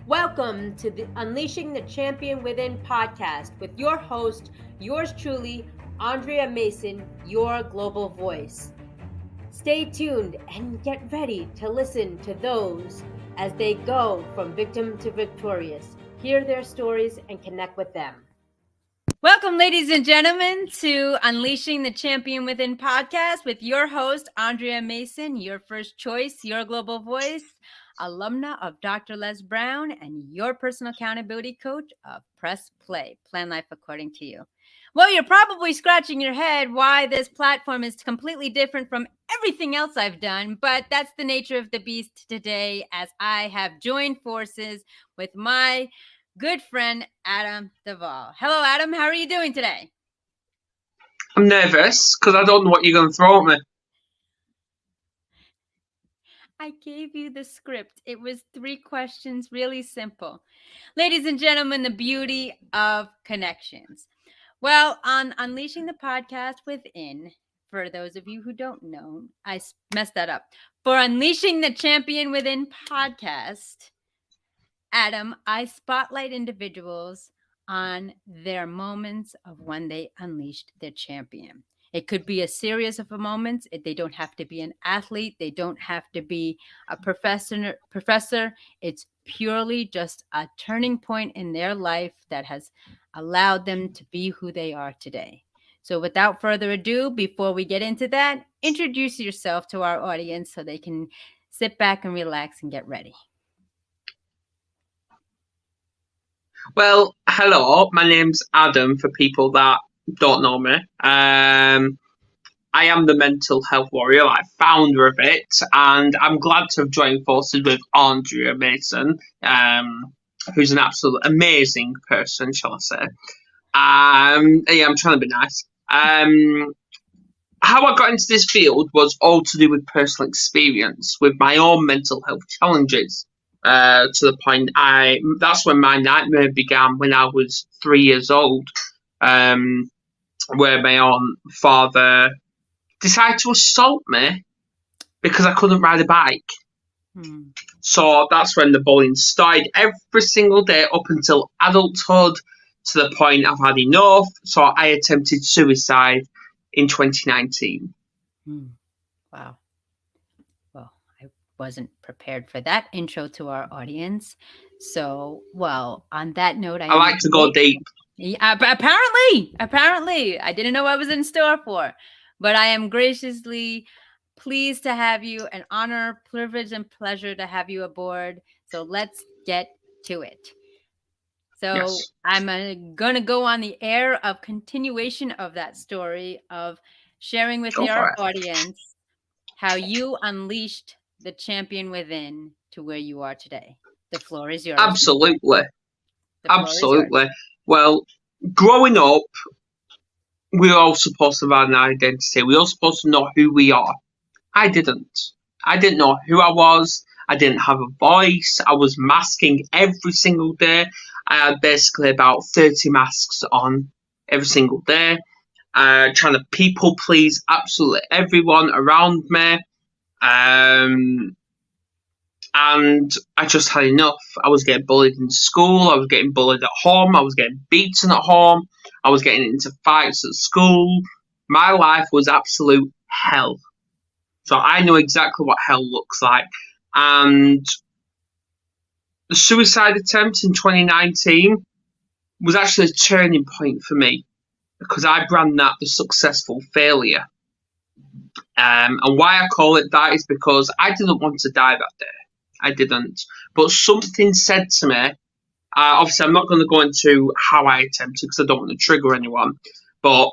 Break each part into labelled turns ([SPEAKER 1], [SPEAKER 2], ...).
[SPEAKER 1] Welcome to the Unleashing the Champion Within podcast with your host, yours truly, Andrea Mason, your global voice. Stay tuned and get ready to listen to those as they go from victim to victorious. Hear their stories and connect with them. Welcome, ladies and gentlemen, to Unleashing the Champion Within podcast with your host, Andrea Mason, your first choice, your global voice, alumna of Dr. Les Brown, and your personal accountability coach of Press Play, Plan Life According to You. Well, you're probably scratching your head why this platform is completely different from everything else I've done, but that's the nature of the beast today, as I have joined forces with my good friend, Adam Duval. Hello, Adam. How are you doing today?
[SPEAKER 2] I'm nervous because I don't know what you're going to throw at me.
[SPEAKER 1] I gave you the script. It was 3 questions, really simple. Ladies and gentlemen, the beauty of connections. Well, on Unleashing the Podcast Within, for those of you who don't know, I messed that up. For Unleashing the Champion Within podcast, Adam, I spotlight individuals on their moments of when they unleashed their champion. It could be a series of moments. They don't have to be an athlete. They don't have to be a professor. It's purely just a turning point in their life that has allowed them to be who they are today. So without further ado, before we get into that, introduce yourself to our audience so they can sit back and relax and get ready.
[SPEAKER 2] Well, hello, my name's Adam for people that don't know me. I am the mental health warrior, like founder of it, and I'm glad to have joined forces with Andrea Mason, who's an absolute amazing person, shall I say. Yeah, I'm trying to be nice. How I got into this field was all to do with personal experience with my own mental health challenges. To the point that's when my nightmare began when I was 3 years old, where my own father decided to assault me because I couldn't ride a bike. So that's when the bullying started every single day up until adulthood, to the point I've had enough. So I attempted suicide in 2019.
[SPEAKER 1] Wow. Well, I wasn't prepared for that intro to our audience. So, well, on that note,
[SPEAKER 2] I like to go deep.
[SPEAKER 1] Yeah, apparently, I didn't know what I was in store for, but I am graciously pleased to have you, an honor, privilege, and pleasure to have you aboard. So let's get to it. So yes. I'm going to go on the air of continuation of that story of sharing with your audience how you unleashed the champion within to where you are today. The floor is yours.
[SPEAKER 2] Absolutely. Absolutely. Well, growing up, we're all supposed to have an identity. We're all supposed to know who we are. I didn't. I didn't know who I was. I didn't have a voice. I was masking every single day. I had basically about 30 masks on every single day, trying to people please absolutely everyone around me. And I just had enough. I was getting bullied in school. I was getting bullied at home. I was getting beaten at home. I was getting into fights at school. My life was absolute hell. So I know exactly what hell looks like. And the suicide attempt in 2019 was actually a turning point for me, because I brand that the successful failure. And why I call it that is because I didn't want to die that day. I didn't. But something said to me, obviously I'm not going to go into how I attempted because I don't want to trigger anyone, but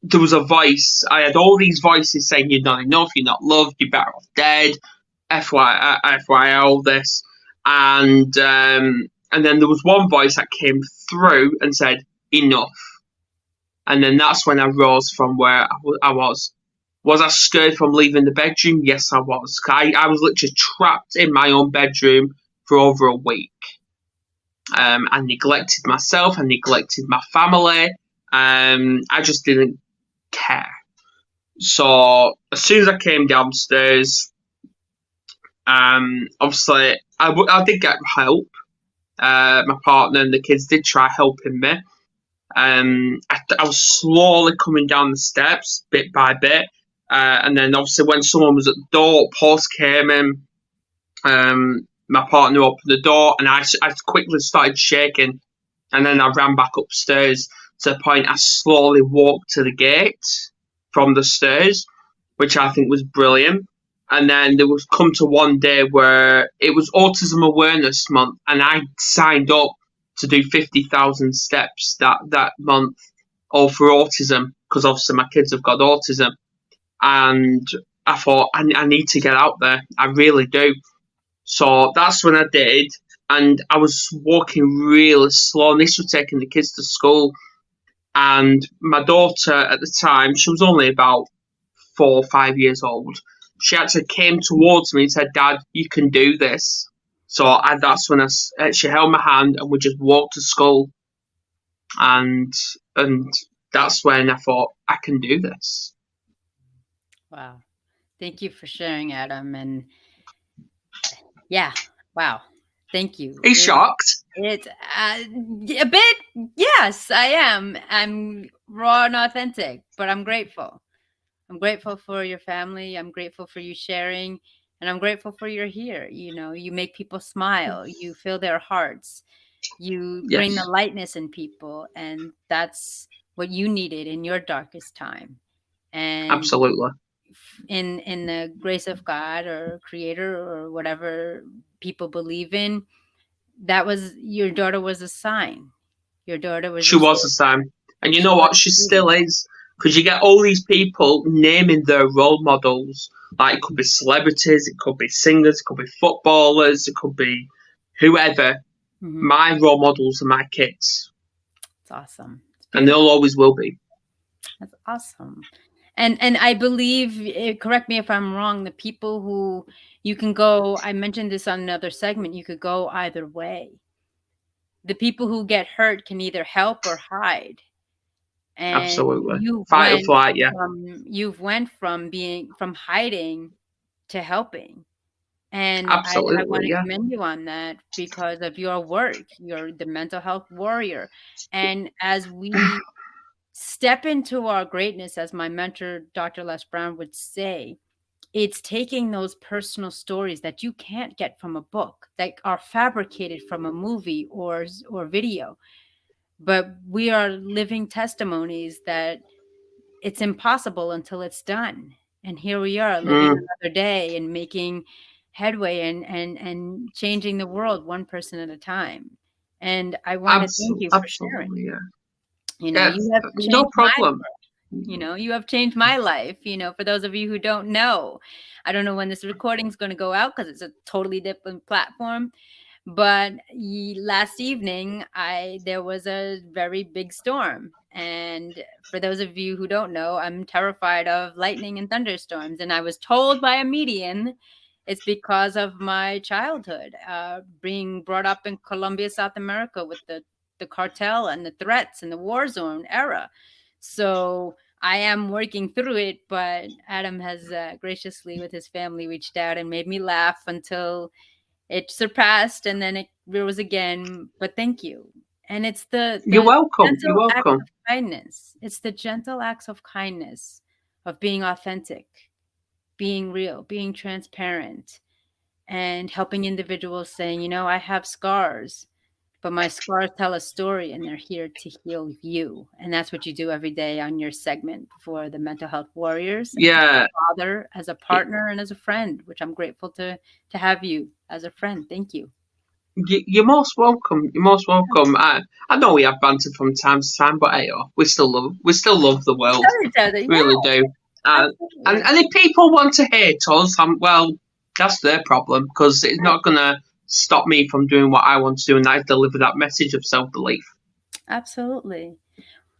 [SPEAKER 2] there was a voice. I had all these voices saying, you're not enough, you're not loved, you're better off dead, FYI, all this. And then there was one voice that came through and said, enough. And then that's when I rose from where I was. Was I scared from leaving the bedroom? Yes, I was. I was literally trapped in my own bedroom for over a week. I neglected myself. I neglected my family. I just didn't care. So as soon as I came downstairs, Obviously, I did get help. My partner and the kids did try helping me. I was slowly coming down the steps bit by bit. And then obviously when someone was at the door, post came in. My partner opened the door, and I quickly started shaking, and then I ran back upstairs to the point I slowly walked to the gate from the stairs, which I think was brilliant. And then there was come to one day where it was Autism Awareness Month, and I signed up to do 50,000 steps that month, all for autism, because obviously my kids have got autism. And I thought, I need to get out there. I really do. So that's when I did. And I was walking really slow. And this was taking the kids to school. And my daughter at the time, she was only about 4 or 5 years old. She actually came towards me and said, "Dad, you can do this." So that's when she held my hand and we just walked to school. And that's when I thought, I can do this.
[SPEAKER 3] Wow. Thank you for sharing, Adam. And yeah, wow. Thank you.
[SPEAKER 2] Are you shocked?
[SPEAKER 3] It's a bit, yes, I am. I'm raw and authentic, but I'm grateful. I'm grateful for your family. I'm grateful for you sharing, and I'm grateful for you're here. You make people smile. You fill their hearts. You bring the
[SPEAKER 2] Yes,
[SPEAKER 3] lightness in people, and that's what you needed in your darkest time. And
[SPEAKER 2] absolutely.
[SPEAKER 3] in the grace of God or creator or whatever people believe in, that was your daughter was a sign. Your daughter was
[SPEAKER 2] She
[SPEAKER 3] a
[SPEAKER 2] was the same. And you
[SPEAKER 3] she
[SPEAKER 2] know
[SPEAKER 3] was
[SPEAKER 2] what? She
[SPEAKER 3] a
[SPEAKER 2] still is. Because you get all these people naming their role models. Like, it could be celebrities, it could be singers, it could be footballers, it could be whoever.
[SPEAKER 3] mm-hmm.
[SPEAKER 2] My role models are my kids.
[SPEAKER 3] It's awesome. It's
[SPEAKER 2] And
[SPEAKER 3] beautiful.
[SPEAKER 2] they'll always will be.
[SPEAKER 3] That's awesome. And I believe, correct me if I'm wrong, the people who you can go, I mentioned this on another segment, you could go either way. The people who get hurt can either help or hide. And
[SPEAKER 2] Absolutely. Fight or flight, yeah.
[SPEAKER 3] you've went from being from hiding to helping. And I
[SPEAKER 2] Absolutely,
[SPEAKER 3] want to
[SPEAKER 2] yeah.
[SPEAKER 3] commend you on that because of your work. You're the mental health warrior. And as we step into our greatness, as my mentor, Dr. Les Brown, would say, it's taking those personal stories that you can't get from a book, that are fabricated from a movie or video. But we are living testimonies that it's impossible until it's done. And here we are living
[SPEAKER 2] Mm,
[SPEAKER 3] another day and making headway and changing the world one person at a time. And I want to thank you for sharing.
[SPEAKER 2] absolutely, yeah. Yeah,
[SPEAKER 3] You have
[SPEAKER 2] no
[SPEAKER 3] changed my
[SPEAKER 2] problem.
[SPEAKER 3] you have changed my life. For those of you who don't know, I don't know when this recording is going to go out because it's a totally different platform. But last evening, I there was a very big storm, and for those of you who don't know, I'm terrified of lightning and thunderstorms. And I was told by a median, it's because of my childhood, being brought up in Colombia, South America, with the cartel and the threats and the war zone era. So I am working through it, but Adam has graciously, with his family, reached out and made me laugh until it surpassed, and then it rose again. But thank you. And it's
[SPEAKER 2] You're
[SPEAKER 3] the
[SPEAKER 2] welcome. You're
[SPEAKER 3] gentle acts
[SPEAKER 2] welcome.
[SPEAKER 3] of kindness. It's the gentle acts of kindness, of being authentic, being real, being transparent, and helping individuals saying, I have scars, but my scars tell a story and they're here to heal you. And that's what you do every day on your segment for the mental health warriors, as a
[SPEAKER 2] Yeah,
[SPEAKER 3] father, as a partner, and as a friend, which I'm grateful to have you as a friend. Thank you.
[SPEAKER 2] you're most welcome. You're most welcome. I know we have banter from time to time, but hey, we still love the
[SPEAKER 3] We
[SPEAKER 2] world.
[SPEAKER 3] love each other.
[SPEAKER 2] Really
[SPEAKER 3] Yeah,
[SPEAKER 2] do. And
[SPEAKER 3] absolutely.
[SPEAKER 2] and if people want to hate us, well, that's their problem because it's not gonna stop me from doing what I want to do, and I deliver that message of self belief.
[SPEAKER 3] Absolutely.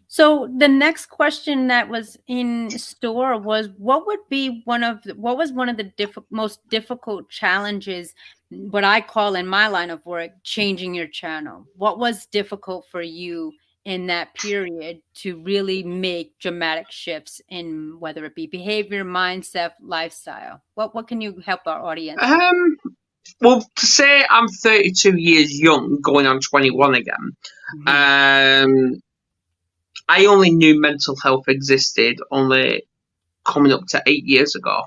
[SPEAKER 3] So the next question that was in store was, what was one of the most difficult challenges, what I call in my line of work, changing your channel? What was difficult for you in that period to really make dramatic shifts in whether it be behavior, mindset, lifestyle? What can you help our audience with?
[SPEAKER 2] Well, to say I'm 32 years young, going on 21 again, I only knew mental health existed only coming up to 8 years ago.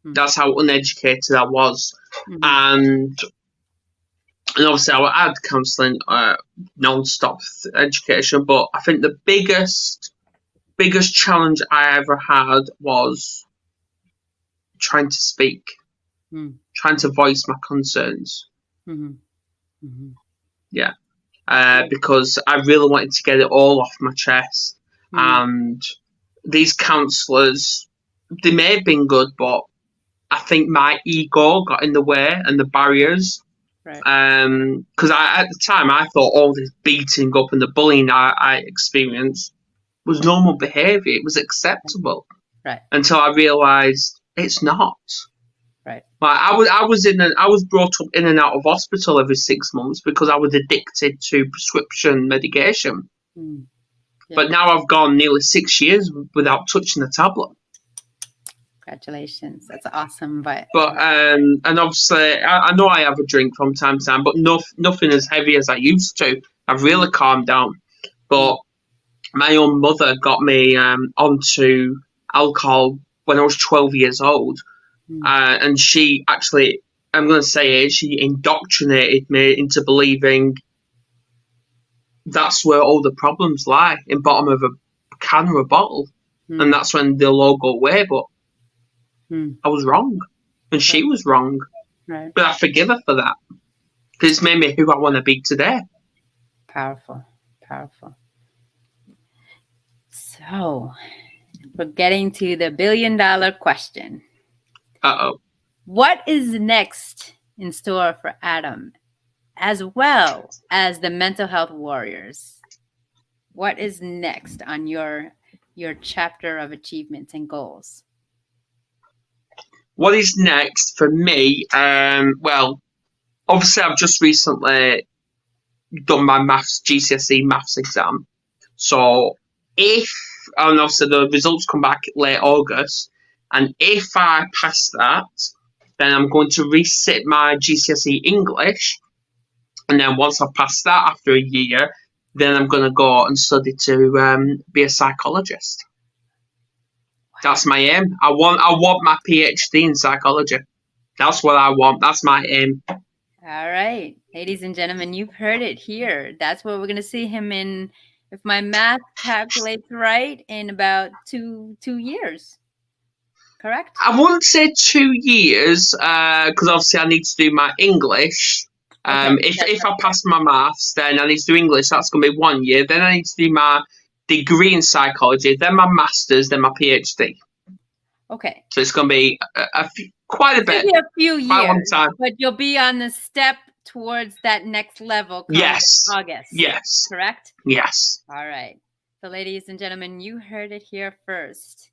[SPEAKER 2] That's how uneducated I was. And obviously I had counselling, non-stop education, but I think the biggest challenge I ever had was trying to speak, trying to voice my concerns. Yeah. Because I really wanted to get it all off my chest. And these counsellors, they may have been good, but I think my ego got in the way and the barriers. Right. Because at the time I thought all this beating up and the bullying I experienced was normal behaviour. It was acceptable. Right. Until I realised it's not. Right. Like I was brought up in and out of hospital every 6 months because I was addicted to prescription medication. Yeah. But now I've gone nearly 6 years without touching a tablet.
[SPEAKER 3] Congratulations, that's awesome. But
[SPEAKER 2] and obviously I know I have a drink from time to time, but nothing as heavy as I used to. I've really calmed down. But my own mother got me onto alcohol when I was 12 years old. And she actually, I'm going to say it, she indoctrinated me into believing that's where all the problems lie, in bottom of a can or a bottle. And that's when they'll all go away. But I was wrong. And she was wrong. Right. But I forgive her for that. Because it's made me who I want to be today.
[SPEAKER 3] Powerful. Powerful. So, we're getting to the $1 billion question.
[SPEAKER 2] Uh-oh.
[SPEAKER 3] What is next in store for Adam, as well as the mental health warriors? What is next on your chapter of achievements and goals?
[SPEAKER 2] What is next for me? Well, obviously I've just recently done my GCSE maths exam. So and obviously the results come back late August, and if I pass that, then I'm going to resit my GCSE English, and then once I've passed that after a year, then I'm going to go and study to be a psychologist. That's my aim. I want my PhD in psychology. That's what I want. That's my aim.
[SPEAKER 3] All right, ladies and gentlemen, you've heard it here. That's what we're going to see him in, if my math calculates right, in about two years. Correct?
[SPEAKER 2] I wouldn't say 2 years, because obviously I need to do my English. If I pass my maths, then I need to do English. That's going to be 1 year. Then I need to do my degree in psychology, then my master's, then my PhD.
[SPEAKER 3] Okay.
[SPEAKER 2] So it's going to be quite a bit.
[SPEAKER 3] Maybe a few years,
[SPEAKER 2] long time.
[SPEAKER 3] But you'll be on the step towards that next level.
[SPEAKER 2] Yes.
[SPEAKER 3] August.
[SPEAKER 2] Yes.
[SPEAKER 3] Correct?
[SPEAKER 2] Yes.
[SPEAKER 3] All right. So, ladies and gentlemen, you heard it here first.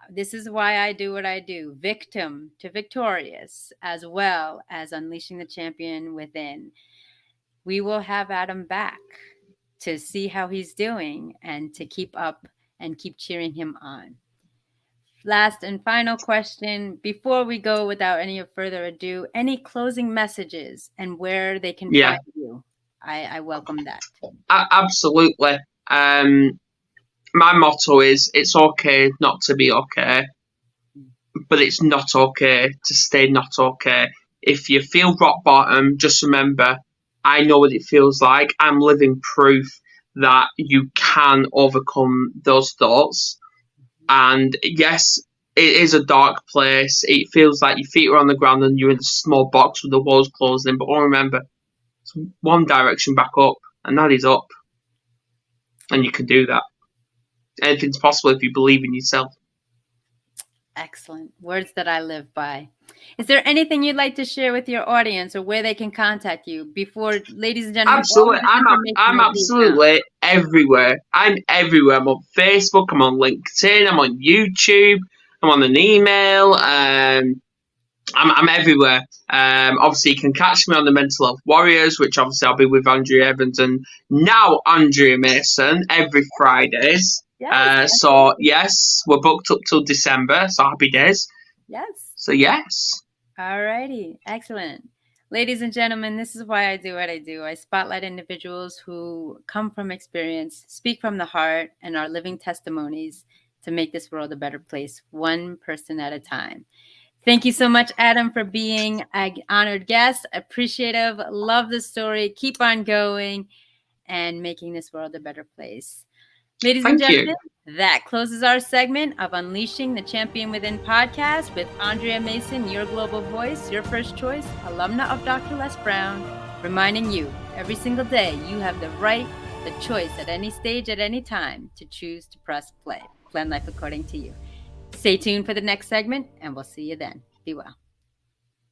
[SPEAKER 3] This is why I do what I do. Victim to victorious, as well as unleashing the champion within. We will have Adam back to see how he's doing and to keep up and keep cheering him on. Last and final question, before we go, without any further ado, any closing messages and where they can find you? I welcome that.
[SPEAKER 2] Absolutely. My motto is, it's okay not to be okay, but it's not okay to stay not okay. If you feel rock bottom, just remember, I know what it feels like. I'm living proof that you can overcome those thoughts. And yes, it is a dark place. It feels like your feet are on the ground and you're in a small box with the walls closed in. But remember, it's one direction back up, and that is up. And you can do that. Anything's possible if you believe in yourself.
[SPEAKER 3] Excellent. Words that I live by. Is there anything you'd like to share with your audience, or where they can contact you before, ladies and gentlemen?
[SPEAKER 2] Absolutely. I'm absolutely everywhere. I'm everywhere. I'm on Facebook. I'm on LinkedIn. I'm on YouTube. I'm on an email. I'm everywhere. Obviously, you can catch me on the Mental Health Warriors, which obviously I'll be with Andrea Evans and now Andrea Mason every Fridays.
[SPEAKER 3] Yes.
[SPEAKER 2] So yes, we're booked up till December. So happy days.
[SPEAKER 3] Yes.
[SPEAKER 2] So yes.
[SPEAKER 3] Alrighty. Excellent. Ladies and gentlemen, this is why I do what I do. I spotlight individuals who come from experience, speak from the heart, and are living testimonies to make this world a better place, one person at a time. Thank you so much, Adam, for being an honored guest. Appreciative. Love the story. Keep on going and making this world a better place. Ladies and
[SPEAKER 2] Thank you.
[SPEAKER 3] gentlemen, that closes our segment of Unleashing the Champion Within podcast with Andrea Mason, your global voice, your first choice, alumna of Dr. Les Brown, reminding you every single day you have the right, the choice at any stage, at any time to choose to press play. Plan life according to you. Stay tuned for the next segment, and we'll see you then. Be well.